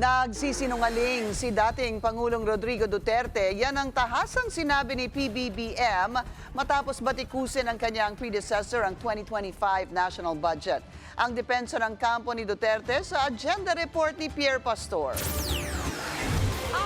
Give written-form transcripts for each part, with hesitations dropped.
Nagsisinungaling si dating Pangulong Rodrigo Duterte. Yan ang tahasang sinabi ni PBBM matapos batikusin ng kanyang predecessor ang 2025 national budget. Ang depensa ng kampo ni Duterte sa agenda report ni Pierre Pastor.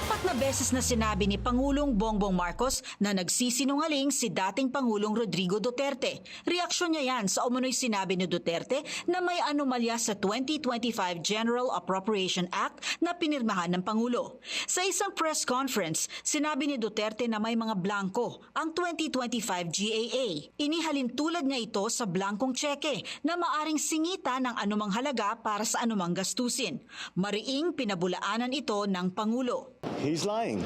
4 na beses na sinabi ni Pangulong Bongbong Marcos na nagsisinungaling si dating Pangulong Rodrigo Duterte. Reaksyon niya yan sa umunoy sinabi ni Duterte na may anomalya sa 2025 General Appropriation Act na pinirmahan ng Pangulo. Sa isang press conference, sinabi ni Duterte na may mga blanko ang 2025 GAA. Inihalin tulad niya ito sa blankong tseke na maaring singita ng anumang halaga para sa anumang gastusin. Mariing pinabulaanan ito ng Pangulo. He's lying.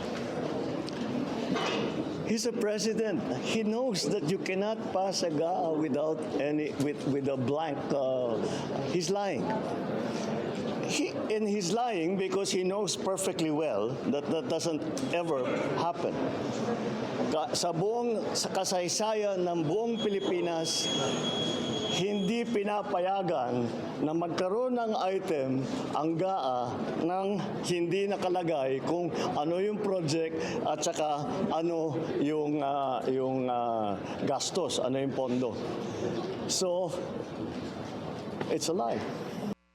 He's a president. He knows that you cannot pass a GAA without with a blank. He's lying. He's lying because he knows perfectly well that that doesn't ever happen. Sa kasaysayan ng buong Pilipinas, hindi pinapayagan na magkaroon ng item ang GAA nang hindi nakalagay kung ano yung project at saka ano yung gastos, ano yung pondo. So, it's a lie.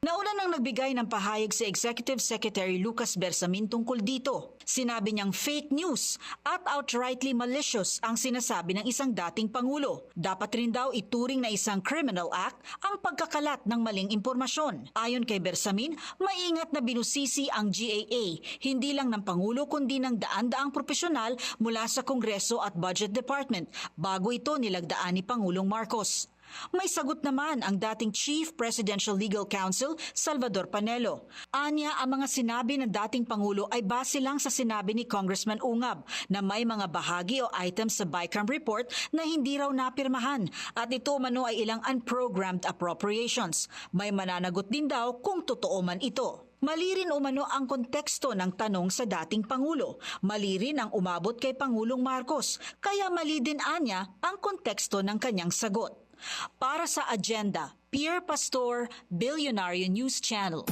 Nauna nang nagbigay ng pahayag si Executive Secretary Lucas Bersamin tungkol dito. Sinabi niyang fake news at outrightly malicious ang sinasabi ng isang dating Pangulo. Dapat rin daw ituring na isang criminal act ang pagkakalat ng maling impormasyon. Ayon kay Bersamin, maingat na binusisi ang GAA, hindi lang ng Pangulo kundi ng daan-daang profesional mula sa Kongreso at Budget Department bago ito nilagdaan ni Pangulong Marcos. May sagot naman ang dating Chief Presidential Legal Counsel, Salvador Panelo. Anya, ang mga sinabi ng dating Pangulo ay base lang sa sinabi ni Congressman Ungab na may mga bahagi o items sa BICAM report na hindi raw napirmahan at ito mano ay ilang unprogrammed appropriations. May mananagot din daw kung totoo man ito. Mali rin umano ang konteksto ng tanong sa dating Pangulo. Mali rin ang umabot kay Pangulong Marcos. Kaya mali din anya ang konteksto ng kanyang sagot. Para sa agenda, Pierre Pastor, Billionaire News Channel.